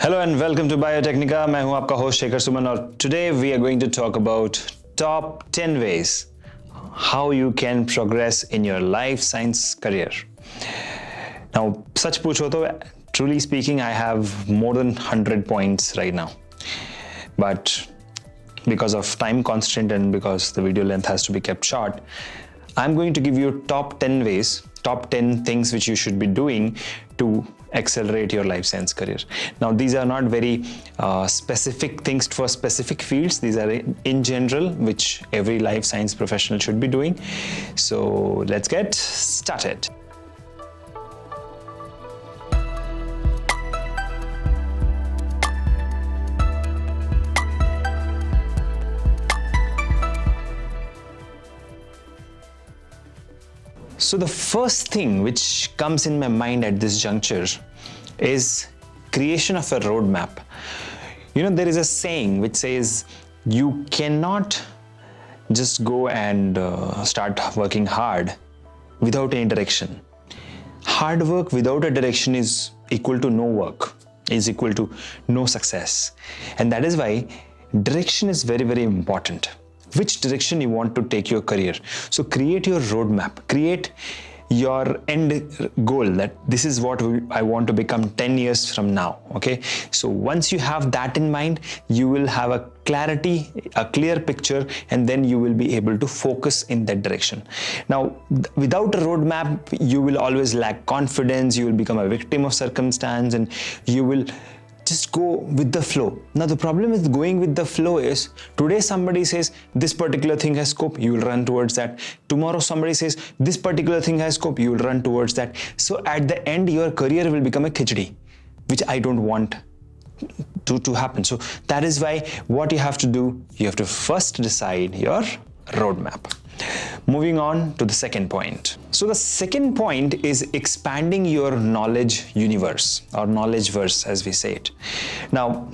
Hello and welcome to Biotecnika. मैं हूं आपका होस्ट शेखर सुमन और today we are going to talk about top 10 ways how you can progress in your life science career. Now, सच पूछो तो truly speaking, I have more than 100 points right now. But because of time constraint and because the video length has to be kept short, I'm going to give you top 10 ways, top 10 things which you should be doing to accelerate your life science career. Now, these are not very specific things for specific fields. These are in general, which every life science professional should be doing. So let's get started. So the first thing which comes in my mind at this juncture is creation of a roadmap. You know, there is a saying which says you cannot just go and start working hard without any direction. Hard work without a direction is equal to no work, is equal to no success. And that is why direction is very, very important. Which direction you want to take your career. So create your roadmap, create your end goal, that this is what I want to become 10 years from now, okay? So once you have that in mind, you will have a clarity, a clear picture, and then you will be able to focus in that direction. Now, without a roadmap, you will always lack confidence, you will become a victim of circumstance, and you will just go with the flow. Now, the problem with going with the flow is today somebody says this particular thing has scope, you will run towards that. Tomorrow somebody says this particular thing has scope, you will run towards that. So at the end, your career will become a khichdi, which I don't want to happen. So that is why what you have to do, you have to first decide your roadmap. Moving on to the second point. So the second point is expanding your knowledge universe or knowledge verse, as we say it. Now,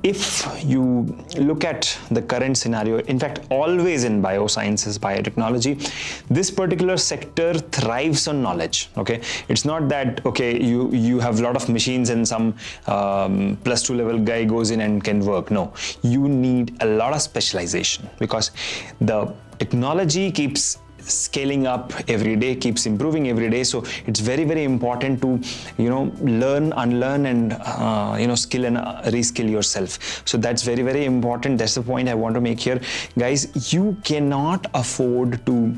if you look at the current scenario, in fact, always in biosciences, biotechnology, this particular sector thrives on knowledge, okay? It's not that, okay, you have a lot of machines and some plus 2 level guy goes in and can work. No, you need a lot of specialization because the technology keeps scaling up every day, keeps improving every day. So it's very, very important to, learn, unlearn, and, skill and reskill yourself. So that's very, very important. That's the point I want to make here. Guys, you cannot afford to,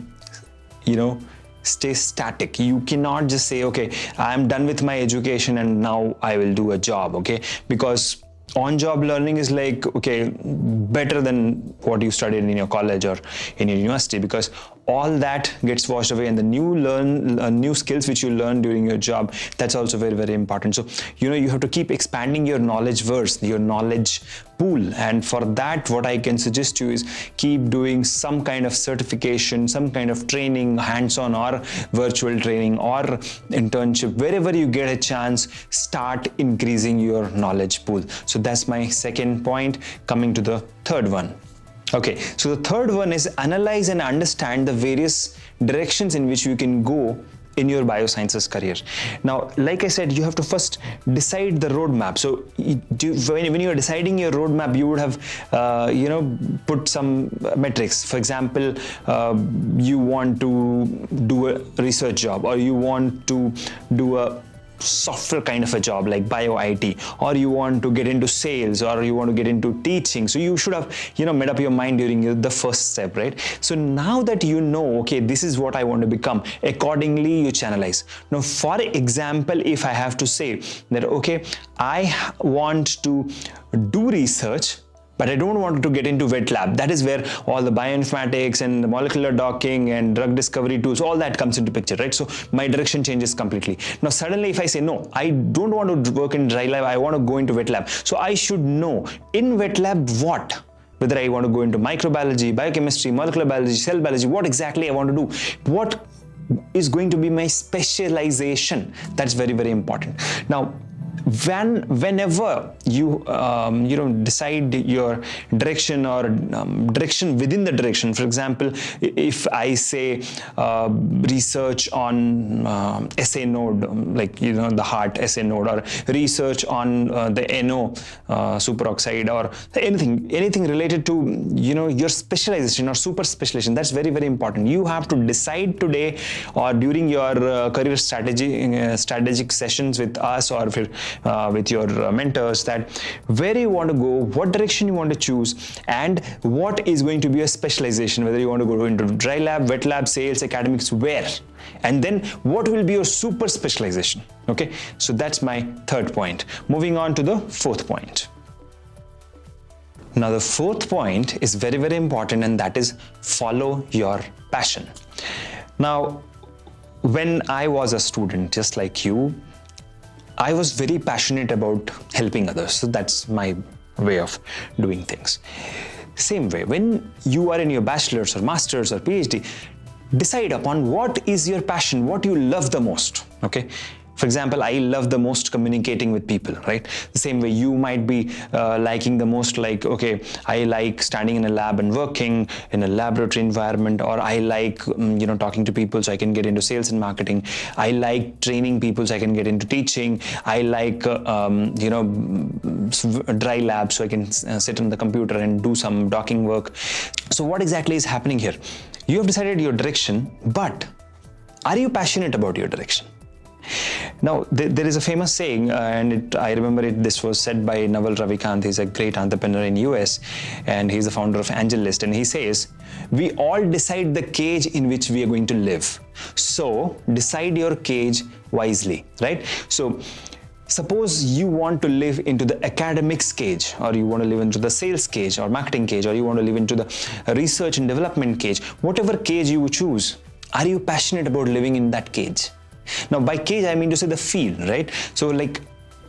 stay static. You cannot just say, okay, I'm done with my education and now I will do a job, okay? Because on-job learning is like, okay, better than what you studied in your college or in your university, because all that gets washed away, and the new skills which you learn during your job, that's also very, very important. So, you have to keep expanding your knowledge verse, your knowledge pool. And for that, what I can suggest to you is keep doing some kind of certification, some kind of training, hands-on or virtual training or internship. Wherever you get a chance, start increasing your knowledge pool. So that's my second point. Coming to the third one. Okay, so the third one is analyze and understand the various directions in which you can go in your biosciences career. Now, like I said, you have to first decide the roadmap. So when you are deciding your roadmap, you would have, put some metrics. For example, you want to do a research job, or you want to do a software kind of a job like bio IT, or you want to get into sales, or you want to get into teaching. So you should have made up your mind during the first step, right? So now that you know, okay, this is what I want to become, accordingly you channelize. Now, for example, if I have to say that, okay, I want to do research, but I don't want to get into wet lab. That is where all the bioinformatics and the molecular docking and drug discovery tools, all that comes into picture, right? So my direction changes completely. Now, suddenly if I say, no, I don't want to work in dry lab, I want to go into wet lab. So I should know in wet lab what? Whether I want to go into microbiology, biochemistry, molecular biology, cell biology, what exactly I want to do. What is going to be my specialization? That's very, very important. Now, whenever you decide your direction or direction within the direction. For example, if I say research on SA node, like the heart SA node, or research on the NO superoxide, or anything related to your specialization or super specialization, that's very, very important. You have to decide today or during your career strategic sessions with us or with your mentors, that where you want to go, what direction you want to choose, and what is going to be a specialization, whether you want to go into dry lab, wet lab, sales, academics, where, and then what will be your super specialization. Okay, so that's my third point. Moving on to the fourth point. Now the fourth point is very, very important, and that is follow your passion. Now, when I was a student, just like you, I was very passionate about helping others. So that's my way of doing things. Same way, when you are in your bachelor's or master's or PhD, decide upon what is your passion, what you love the most. Okay. For example, I love the most communicating with people, right? The same way you might be liking the most, like, okay, I like standing in a lab and working in a laboratory environment, or I like, talking to people so I can get into sales and marketing. I like training people so I can get into teaching. I like, dry lab so I can sit on the computer and do some docking work. So what exactly is happening here? You have decided your direction, but are you passionate about your direction? Now, there is a famous saying, and I remember it. This was said by Naval Ravikant. He's a great entrepreneur in US, and he's the founder of AngelList. And he says, "We all decide the cage in which we are going to live. So decide your cage wisely." Right? So, suppose you want to live into the academics cage, or you want to live into the sales cage or marketing cage, or you want to live into the research and development cage. Whatever cage you choose, are you passionate about living in that cage? Now, by cage, I mean to say the field, right? So, like,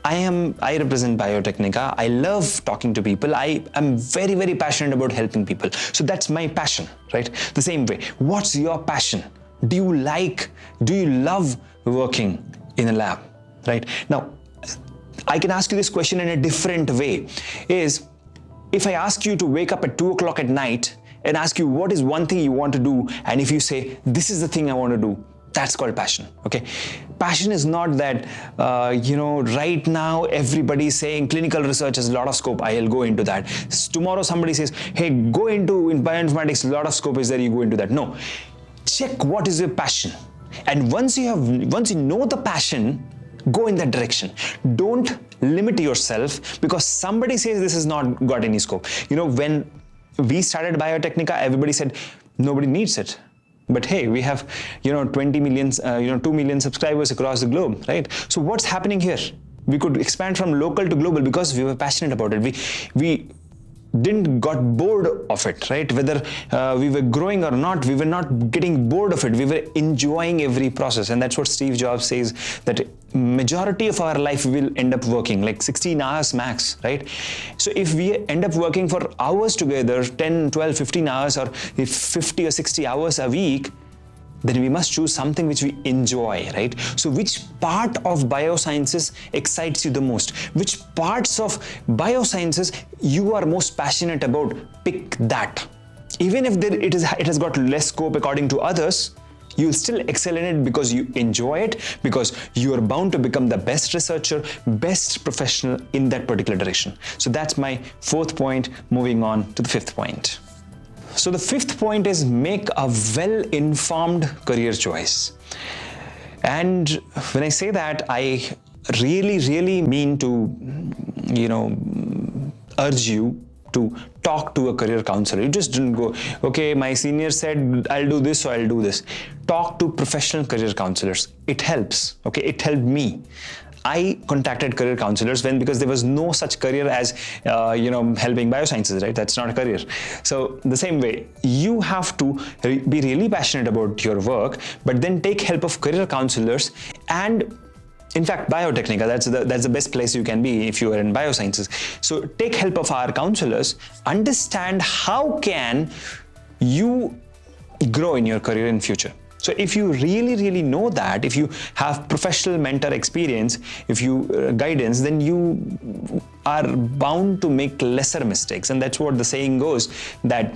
I represent Biotecnika. I love talking to people. I am very, very passionate about helping people. So that's my passion, right? The same way, what's your passion? Do you love working in a lab, right? Now, I can ask you this question in a different way. Is, if I ask you to wake up at 2 o'clock at night and ask you what is one thing you want to do, and if you say, this is the thing I want to do, that's called passion. Okay, passion is not that right now everybody is saying clinical research has a lot of scope, I'll go into that. Tomorrow somebody says, hey, go into bioinformatics, a lot of scope is there, you go into that. No, check what is your passion, and once you know the passion, go in that direction. Don't limit yourself because somebody says this has not got any scope. When we started Biotecnika, everybody said nobody needs it. But hey, we have 20 million, 2 million subscribers across the globe, right? So what's happening here? We could expand from local to global because we were passionate about it. We didn't got bored of it, right? Whether we were growing or not, we were not getting bored of it. We were enjoying every process. And that's what Steve Jobs says, that majority of our life we will end up working like 16 hours max, right? So if we end up working for hours together, 10, 12, 15 hours, or if 50 or 60 hours a week, then we must choose something which we enjoy, right? So which part of biosciences excites you the most? Which parts of biosciences you are most passionate about? Pick that. Even if it has got less scope according to others, you'll still excel in it because you enjoy it, because you are bound to become the best researcher, best professional in that particular direction. So that's my fourth point. Moving on to the fifth point. So the fifth point is make a well-informed career choice. And when I say that, I really, really mean to, urge you to talk to a career counselor. You just didn't go, okay, my senior said I'll do this, so I'll do this. Talk to professional career counselors. It helps, okay? It helped me. I contacted career counselors because there was no such career as, helping biosciences, right? That's not a career. So the same way, you have to be really passionate about your work, but then take help of career counselors. And in fact, Biotecnika, that's the best place you can be if you are in biosciences. So take help of our counselors, understand how can you grow in your career in future. So if you really know that, if you have professional mentor experience, if you guidance, then you are bound to make lesser mistakes. And that's what the saying goes, that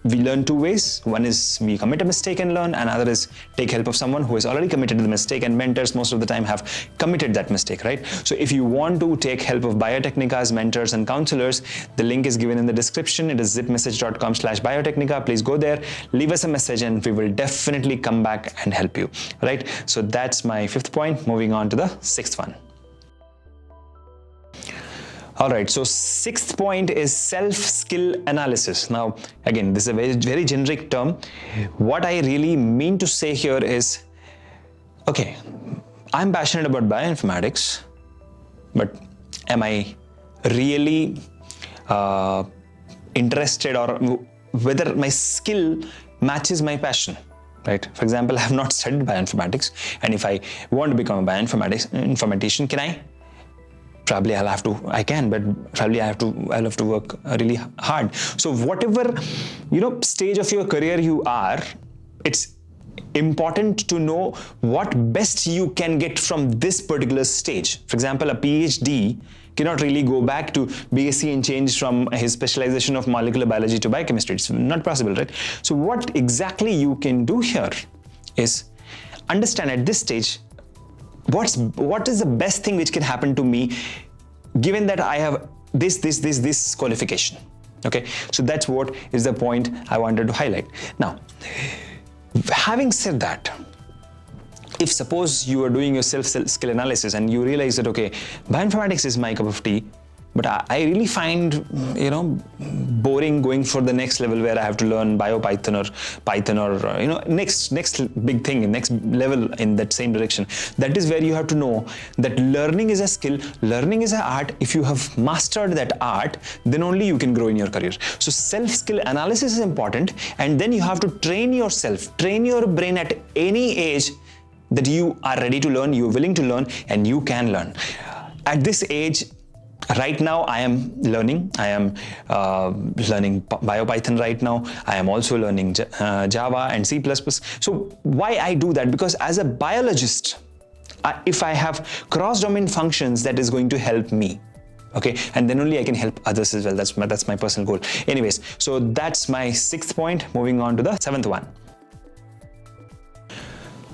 we learn two ways. One is we commit a mistake and learn, and other is take help of someone who has already committed the mistake, and mentors most of the time have committed that mistake, right? So if you want to take help of Biotecnika's mentors and counselors, the link is given in the description. It is zipmessage.com/Biotecnika. Please go there, leave us a message, and we will definitely come back and help you, right? So that's my 5th point. Moving on to the 6th one. All right, so 6th point is self-skill analysis. Now, again, this is a very generic term. What I really mean to say here is, okay, I'm passionate about bioinformatics, but am I really interested, or whether my skill matches my passion? Right? For example, I have not studied bioinformatics, and if I want to become a bioinformatician, can I? Probably I can, but probably I'll have to work really hard. So whatever, stage of your career you are, it's important to know what best you can get from this particular stage. For example, a PhD cannot really go back to BSc and change from his specialization of molecular biology to biochemistry. It's not possible, right? So what exactly you can do here is understand at this stage, what is the best thing which can happen to me, given that I have this qualification. Okay, so that's what is the point I wanted to highlight. Now, having said that, if suppose you are doing your self-skill analysis and you realize that, okay, bioinformatics is my cup of tea, but I really find, boring going for the next level where I have to learn Python or next big thing, next level in that same direction. That is where you have to know that learning is a skill, learning is an art. If you have mastered that art, then only you can grow in your career. So self-skill analysis is important, and then you have to train yourself, train your brain at any age that you are ready to learn, you're willing to learn, and you can learn. At this age, right now, I am learning. I am learning BioPython right now. I am also learning Java and C++. So why I do that? Because as a biologist, if I have cross-domain functions, that is going to help me. Okay, and then only I can help others as well. That's my personal goal. Anyways, so that's my 6th point. Moving on to the 7th one.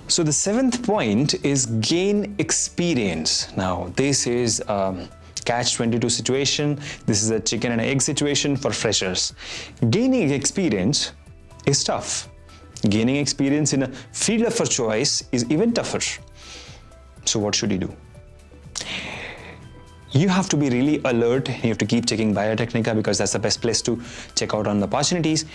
So the 7th point is gain experience. Now, this is catch-22 situation. This is a chicken and egg situation for freshers. Gaining experience is tough. Gaining experience in a field of your choice is even tougher. So what should you do? You have to be really alert. You have to keep checking Biotecnika, because that's the best place to check out on the opportunities.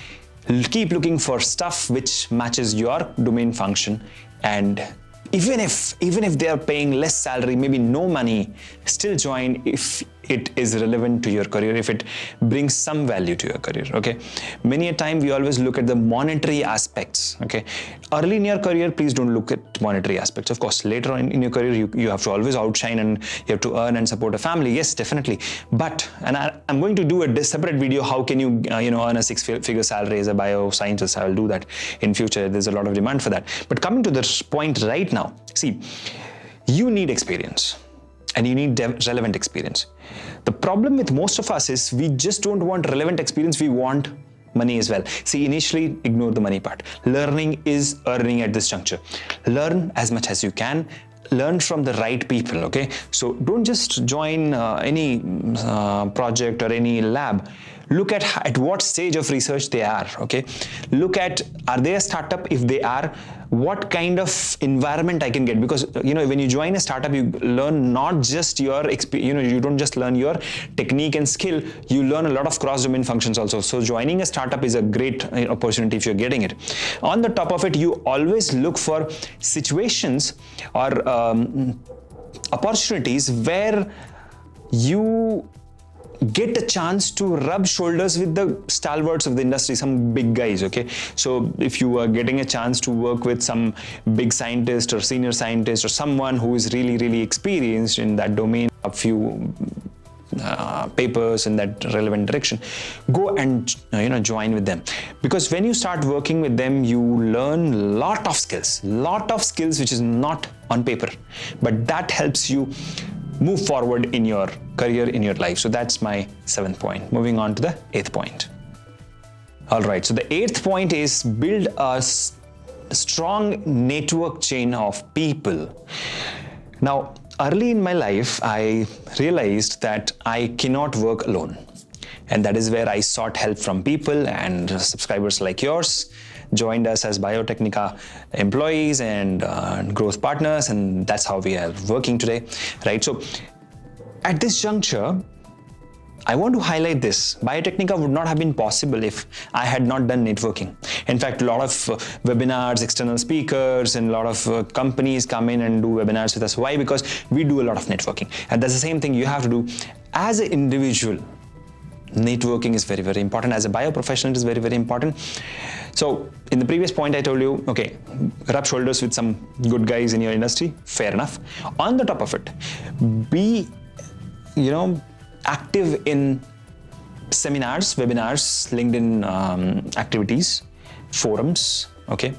Keep looking for stuff which matches your domain function, and even if they are paying less salary, maybe no money, still join if it is relevant to your career, if it brings some value to your career. Okay, many a time we always look at the monetary aspects. Okay, early in your career, please don't look at monetary aspects. Of course, later on in your career, you have to always outshine, and you have to earn and support a family. Yes, definitely. But, and I'm going to do a separate video, how can you earn a 6-figure salary as a bioscientist. I will do that in future. There's a lot of demand for that. But coming to this point right now, see, you need experience. And you need relevant experience. The problem with most of us is we just don't want relevant experience, we want money as well. See, initially, ignore the money part. Learning is earning at this juncture. Learn as much as you can. Learn from the right people, okay? So don't just join any project or any lab. Look at what stage of research they are, okay? Look at, are they a startup? If they are, what kind of environment I can get? Because, when you join a startup, you learn not just your experience, you don't just learn your technique and skill, you learn a lot of cross-domain functions also. So joining a startup is a great opportunity if you're getting it. On the top of it, you always look for situations or opportunities where you get a chance to rub shoulders with the stalwarts of the industry, some big guys, okay? So if you are getting a chance to work with some big scientist or senior scientist or someone who is really, really experienced in that domain, a few papers in that relevant direction, go and join with them. Because when you start working with them, you learn lot of skills which is not on paper, but that helps you move forward in your career, in your life. So that's my 7th point. Moving on to the 8th point. All right, so the 8th point is build a strong network chain of people. Now, early in my life, I realized that I cannot work alone. And that is where I sought help from people, and subscribers like yours joined us as Biotecnika employees and growth partners, and that's how we are working today, right? So at this juncture, I want to highlight this. Biotecnika would not have been possible if I had not done networking. In fact, a lot of webinars, external speakers, and a lot of companies come in and do webinars with us. Why? Because we do a lot of networking. And that's the same thing you have to do as an individual. Networking is very, very important. As a bioprofessional, it is very, very important. So in the previous point, I told you, okay, rub shoulders with some good guys in your industry. Fair enough. On the top of it, be, active in seminars, webinars, LinkedIn activities, forums, okay?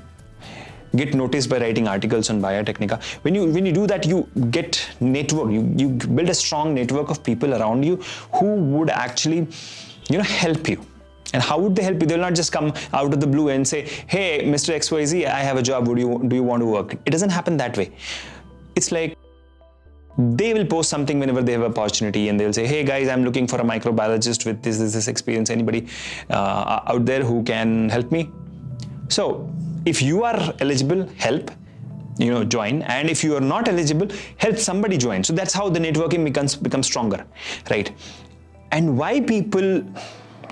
Get noticed by writing articles on Biotecnika. When you do that, you get network, you build a strong network of people around you who would actually, help you. And how would they help you? They'll not just come out of the blue and say, hey, Mr. XYZ, I have a job, do you want to work? It doesn't happen that way. It's like, they will post something whenever they have an opportunity, and they'll say, hey guys, I'm looking for a microbiologist with this experience. Anybody out there who can help me? So if you are eligible, help, join. And if you are not eligible, help somebody join. So that's how the networking becomes stronger, right? And why people,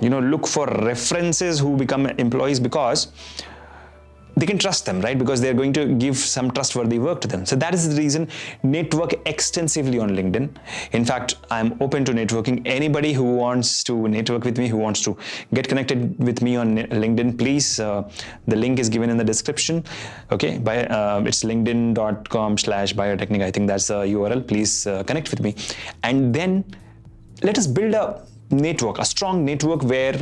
look for references who become employees? Because they can trust them, right? Because they're going to give some trustworthy work to them. So that is the reason network extensively on LinkedIn. In fact, I'm open to networking. Anybody who wants to network with me, who wants to get connected with me on LinkedIn, please, the link is given in the description. Okay, it's linkedin.com/biotecnika. I think that's the URL. Please connect with me. And then let us build a network, a strong network where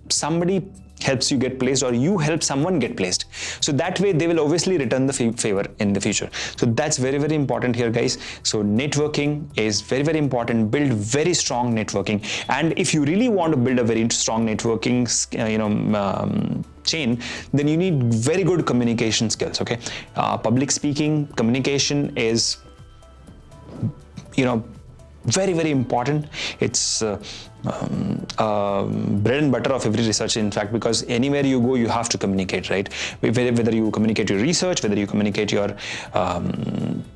somebody helps you get placed or you help someone get placed. So that way they will obviously return the favor in the future. So that's very, very important here, guys. So networking is very, very important. Build very strong networking. And if you really want to build a very strong networking, chain, then you need very good communication skills, okay? Public speaking, communication is, very, very important. It's bread and butter of every researcher, in fact, because anywhere you go, you have to communicate, right? Whether you communicate your research, whether you communicate your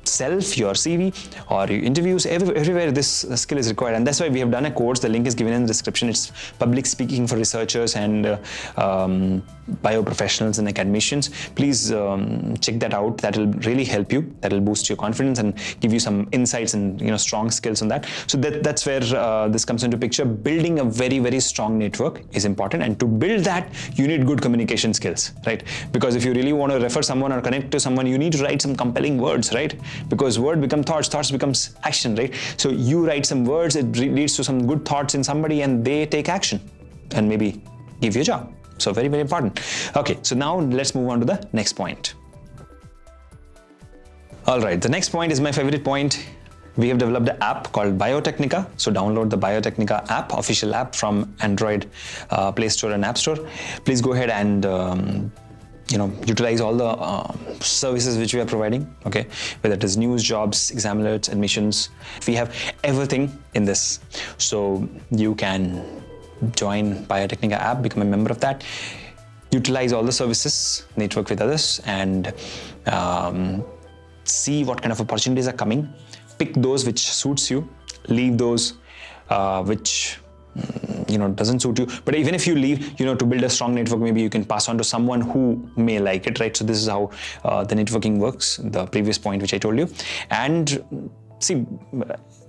self, your CV, or your interviews, everywhere this skill is required. And that's why we have done a course. The link is given in the description. It's public speaking for researchers and bioprofessionals and academicians. Please check that out. That will really help you. That will boost your confidence and give you some insights and strong skills on that. So that's where this comes into picture. Building a very, very strong network is important, and to build that you need good communication skills, right? Because if you really want to refer someone or connect to someone, you need to write some compelling words, right? Because word become thoughts becomes action, right? So you write some words, it leads to some good thoughts in somebody, and they take action and maybe give you a job. So very, very important. Okay, so now let's move on to the next point. All right, the next point is my favorite point. We have developed an app called Biotecnika. So download the Biotecnika app, official app from Android Play Store and App Store. Please go ahead and utilize all the services which we are providing, okay? Whether it is news, jobs, exam alerts, admissions. We have everything in this. So you can join Biotecnika app, become a member of that, utilize all the services, network with others, and see what kind of opportunities are coming. Pick those which suits you, leave those which doesn't suit you. But even if you leave, to build a strong network, maybe you can pass on to someone who may like it, right? So this is how the networking works, the previous point which I told you. And see,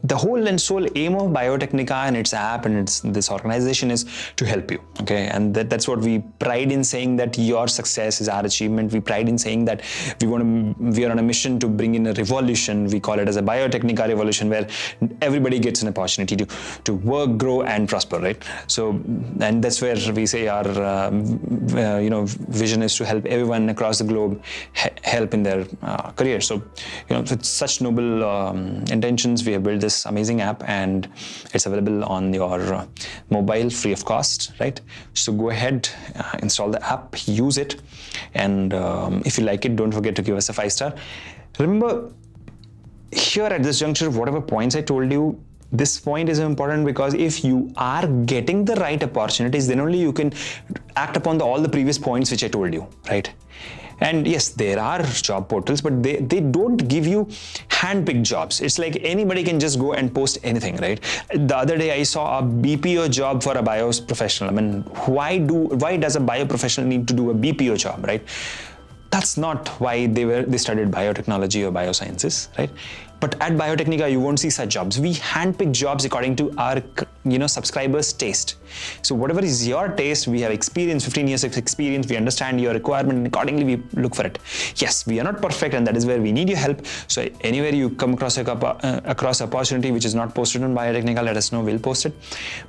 the whole and sole aim of Biotecnika and its app and this organization is to help you, okay? And that's what we pride in saying, that your success is our achievement. We pride in saying that we are on a mission to bring in a revolution. We call it as a Biotecnika revolution, where everybody gets an opportunity to work, grow, and prosper, right? So, and that's where we say our vision is to help everyone across the globe help in their career. So, with such noble intentions, we have built this amazing app, and it's available on your mobile free of cost, right? So go ahead, install the app, use it, and if you like it, don't forget to give us a 5-star. Remember, here at this juncture, whatever points I told you, this point is important, because if you are getting the right opportunities, then only you can act upon all the previous points which I told you, right? And yes, there are job portals, but they don't give you hand-picked jobs. It's like anybody can just go and post anything, right? The other day I saw a BPO job for a bios professional. I mean, why does a bio professional need to do a BPO job, right? That's not why they studied biotechnology or biosciences, right? But at Biotecnika, you won't see such jobs. We handpick jobs according to our subscribers' taste. So whatever is your taste, we have experience, 15 years of experience, we understand your requirement, and accordingly we look for it. Yes, we are not perfect, and that is where we need your help. So anywhere you come across across opportunity which is not posted on Biotecnika, let us know, we'll post it.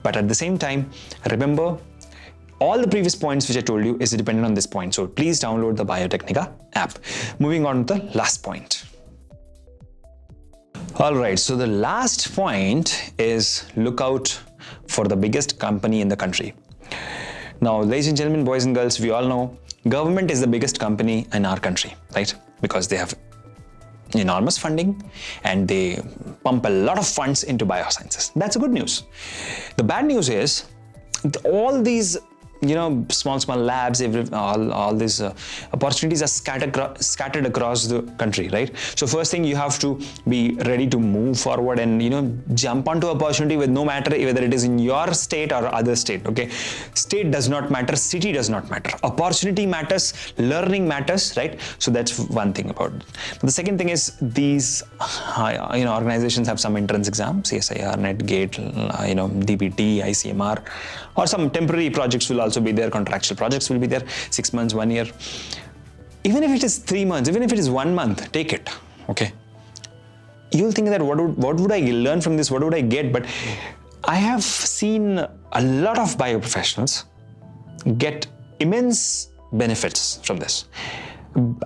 But at the same time, remember, all the previous points which I told you is dependent on this point. So please download the Biotecnika app. Moving on to the last point. All right, so the last point is look out for the biggest company in the country. Now, ladies and gentlemen, boys and girls, we all know government is the biggest company in our country, right? Because they have enormous funding and they pump a lot of funds into biosciences. That's a good news. The bad news is all these small labs, all these opportunities are scattered across the country, right? So first thing, you have to be ready to move forward and jump onto opportunity, with no matter whether it is in your state or other state, okay? State does not matter, city does not matter. Opportunity matters, learning matters, right? So that's one thing about it. The second thing is these organizations have some entrance exams, CSIR, NET, GATE, DPT, ICMR, or some temporary projects will also be there, contractual projects will be there, 6 months, 1 year. Even if it is 3 months, even if it is 1 month, take it, okay? You'll think that what would I learn from this? What would I get? But I have seen a lot of bioprofessionals get immense benefits from this.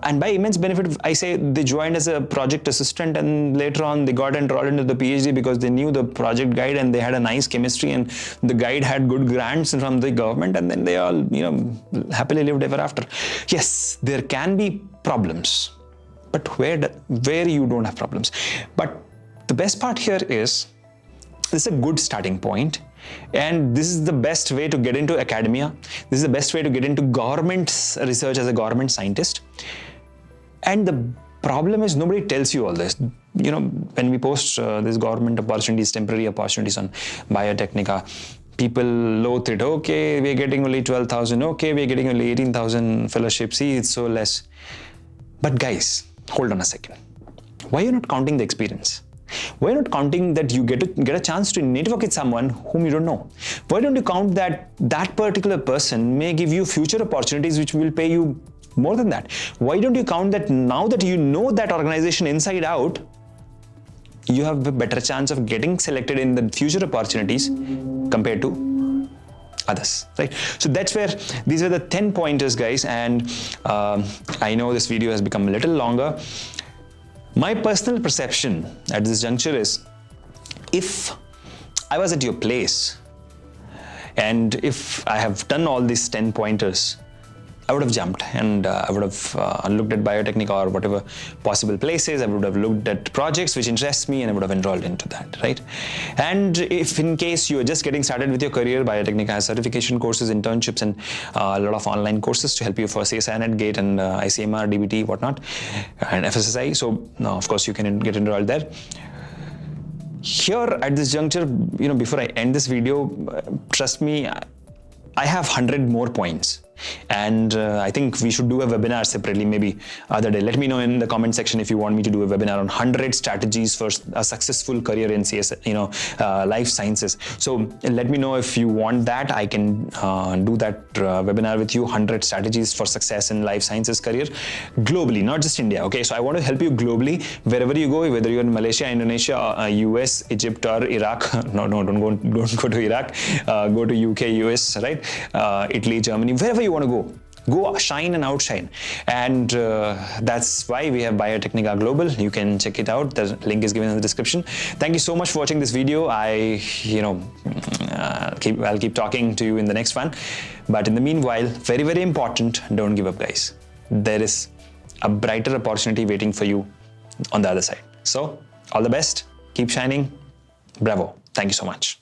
And by immense benefit, I say they joined as a project assistant, and later on they got enrolled into the PhD because they knew the project guide and they had a nice chemistry, and the guide had good grants from the government, and then they all, happily lived ever after. Yes, there can be problems, but where you don't have problems. But the best part here is, this is a good starting point, and this is the best way to get into academia. This is the best way to get into government research as a government scientist. And the problem is, nobody tells you all this. When we post these government opportunities, temporary opportunities on Biotecnika, people loathe it. Okay, we're getting only 12,000. Okay, we're getting only 18,000 fellowships. See, it's so less. But guys, hold on a second. Why are you not counting the experience? Why not counting that you get a chance to network with someone whom you don't know? Why don't you count that particular person may give you future opportunities which will pay you more than that? Why don't you count that now that you know that organization inside out, you have a better chance of getting selected in the future opportunities compared to others, right? So that's where these are the 10 pointers, guys. And I know this video has become a little longer. My personal perception at this juncture is, if I was at your place and if I have done all these 10 pointers, I would have jumped and I would have looked at Biotecnika or whatever possible places. I would have looked at projects which interest me and I would have enrolled into that, right? And if in case you are just getting started with your career, Biotecnika has certification courses, internships, and a lot of online courses to help you for CSIR, NET, GATE, and ICMR, DBT, whatnot, and FSSI. So now, of course, you can get enrolled there. Here at this juncture, before I end this video, trust me, I have 100 more points. And I think we should do a webinar separately, maybe other day. Let me know in the comment section if you want me to do a webinar on 100 strategies for a successful career in life sciences. So let me know if you want that. I can do that webinar with you, 100 strategies for success in life sciences career globally, not just India. Okay, so I want to help you globally wherever you go, whether you're in Malaysia, Indonesia, US, Egypt, or Iraq. No, don't go to Iraq. Go to UK, US, right? Italy, Germany, wherever you want to go shine and outshine. And that's why we have Biotecnika Global. You can check it out. The link is given in the description. Thank you so much for watching this video. I'll keep talking to you in the next one. But in the meanwhile, very, very important, don't give up, guys. There is a brighter opportunity waiting for you on the other side. So all the best. Keep shining. Bravo. Thank you so much.